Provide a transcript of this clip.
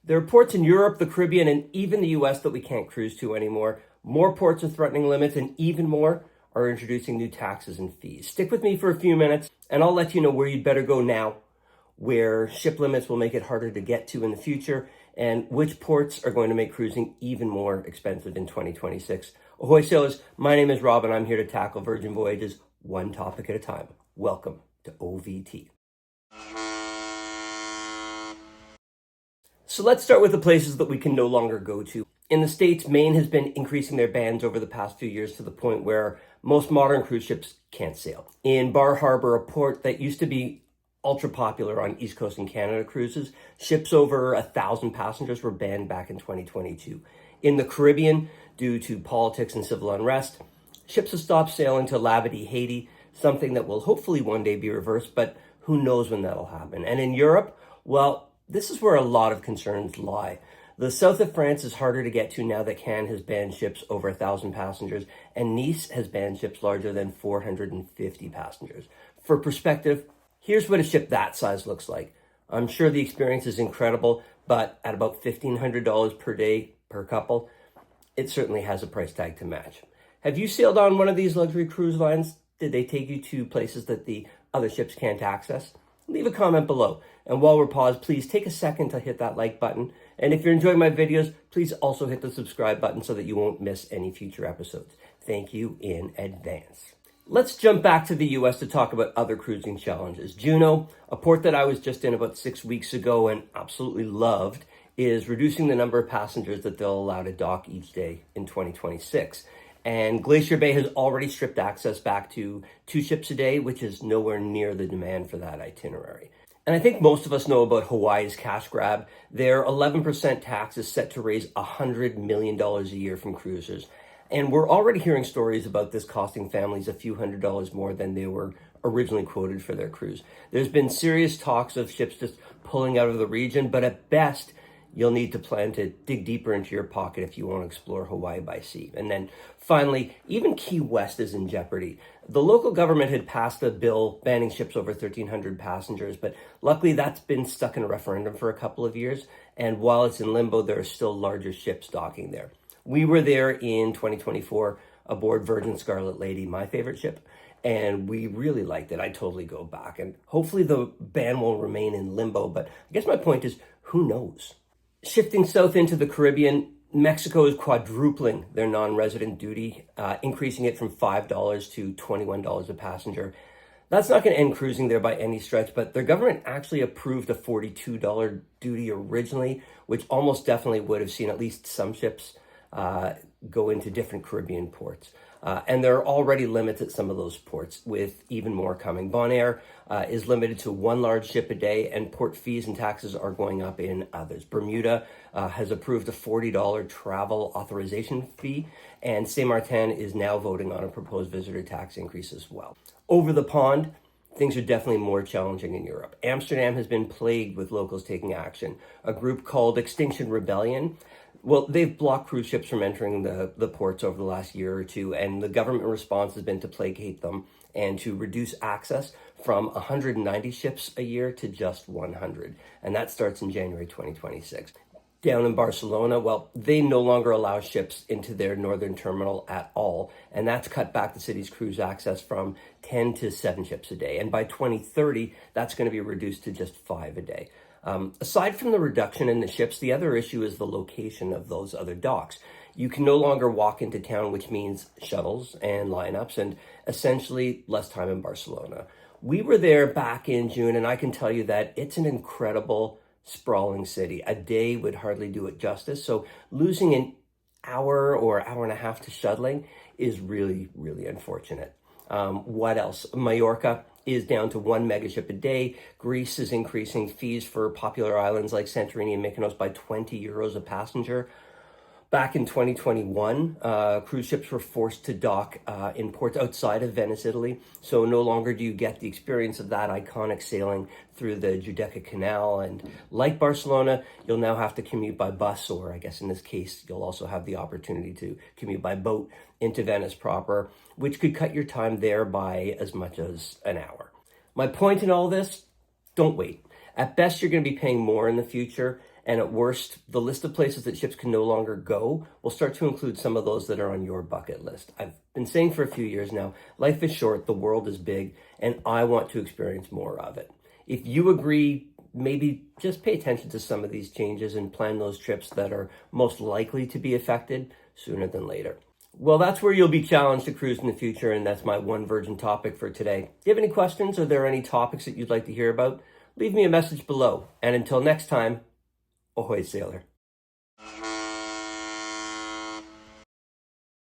There are ports in Europe, the Caribbean, and even the US that we can't cruise to anymore. More ports are threatening limits, and even more are introducing new taxes and fees. Stick with me for a few minutes, and I'll let you know where you'd better go now, where ship limits will make it harder to get to in the future, and which ports are going to make cruising even more expensive in 2026. Ahoy sailors, my name is Rob, and I'm here to tackle Virgin Voyages one topic at a time. Welcome to OVT. So let's start with the places that we can no longer go to. In the States, Maine has been increasing their bans over the past few years to the point where most modern cruise ships can't sail. In Bar Harbor, a port that used to be ultra popular on East Coast and Canada cruises, ships over 1,000 passengers were banned back in 2022. In the Caribbean, due to politics and civil unrest, ships have stopped sailing to Labadee, Haiti, something that will hopefully one day be reversed, but who knows when that'll happen. And in Europe, well, this is where a lot of concerns lie. The south of France is harder to get to now that Cannes has banned ships over 1,000 passengers, and Nice has banned ships larger than 450 passengers. For perspective, here's what a ship that size looks like. I'm sure the experience is incredible, but at about $1,500 per day per couple, it certainly has a price tag to match. Have you sailed on one of these luxury cruise lines? Did they take you to places that the other ships can't access? Leave a comment below. And while we're paused, please take a second to hit that like button. And if you're enjoying my videos, please also hit the subscribe button so that you won't miss any future episodes. Thank you in advance. Let's jump back to the US to talk about other cruising challenges. Juneau, a port that I was just in about 6 weeks ago and absolutely loved, is reducing the number of passengers that they'll allow to dock each day in 2026. And Glacier Bay has already stripped access back to 2 ships a day, which is nowhere near the demand for that itinerary. And I think most of us know about Hawaii's cash grab. Their 11% tax is set to raise $100 million a year from cruisers. And we're already hearing stories about this costing families a few $100s more than they were originally quoted for their cruise. There's been serious talks of ships just pulling out of the region, but at best, you'll need to plan to dig deeper into your pocket if you want to explore Hawaii by sea. And then finally, even Key West is in jeopardy. The local government had passed a bill banning ships over 1,300 passengers, but luckily that's been stuck in a referendum for a couple of years. And while it's in limbo, there are still larger ships docking there. We were there in 2024 aboard Virgin Scarlet Lady, my favorite ship, and we really liked it. I'd totally go back. And hopefully the ban will remain in limbo, but I guess my point is, who knows? Shifting south into the Caribbean, Mexico is quadrupling their non-resident duty, increasing it from $5 to $21 a passenger. That's not going to end cruising there by any stretch, but their government actually approved a $42 duty originally, which almost definitely would have seen at least some ships go into different Caribbean ports. And there are already limits at some of those ports, with even more coming. Bonaire is limited to 1 large ship a day, and port fees and taxes are going up in others. Bermuda has approved a $40 travel authorization fee, and Saint Martin is now voting on a proposed visitor tax increase as well. Over the pond, things are definitely more challenging in Europe. Amsterdam has been plagued with locals taking action. A group called Extinction Rebellion, well, they've blocked cruise ships from entering the ports over the last year or two, and the government response has been to placate them and to reduce access from 190 ships a year to just 100. And that starts in January 2026. Down in Barcelona, well, they no longer allow ships into their northern terminal at all, and that's cut back the city's cruise access from 10 to 7 ships a day. And by 2030, that's going to be reduced to just 5 a day. Aside from the reduction in the ships, the other issue is the location of those other docks. You can no longer walk into town, which means shuttles and lineups and essentially less time in Barcelona. We were there back in June, and I can tell you that it's an incredible, sprawling city. A day would hardly do it justice. So losing an hour or hour and a half to shuttling is really, really unfortunate. What else? Mallorca is down to 1 megaship a day. Greece is increasing fees for popular islands like Santorini and Mykonos by 20 euros a passenger. Back in 2021, cruise ships were forced to dock in ports outside of Venice, Italy. So no longer do you get the experience of that iconic sailing through the Giudecca Canal. And like Barcelona, you'll now have to commute by bus, or I guess in this case, you'll also have the opportunity to commute by boat into Venice proper, which could cut your time there by as much as an hour. My point in all this, don't wait. At best, you're going to be paying more in the future. And at worst, the list of places that ships can no longer go will start to include some of those that are on your bucket list. I've been saying for a few years now, life is short, the world is big, and I want to experience more of it. If you agree, maybe just pay attention to some of these changes and plan those trips that are most likely to be affected sooner than later. Well, that's where you'll be challenged to cruise in the future, and that's my one virgin topic for today. Do you have any questions? Are there any topics that you'd like to hear about? Leave me a message below. And until next time, ahoy, sailor.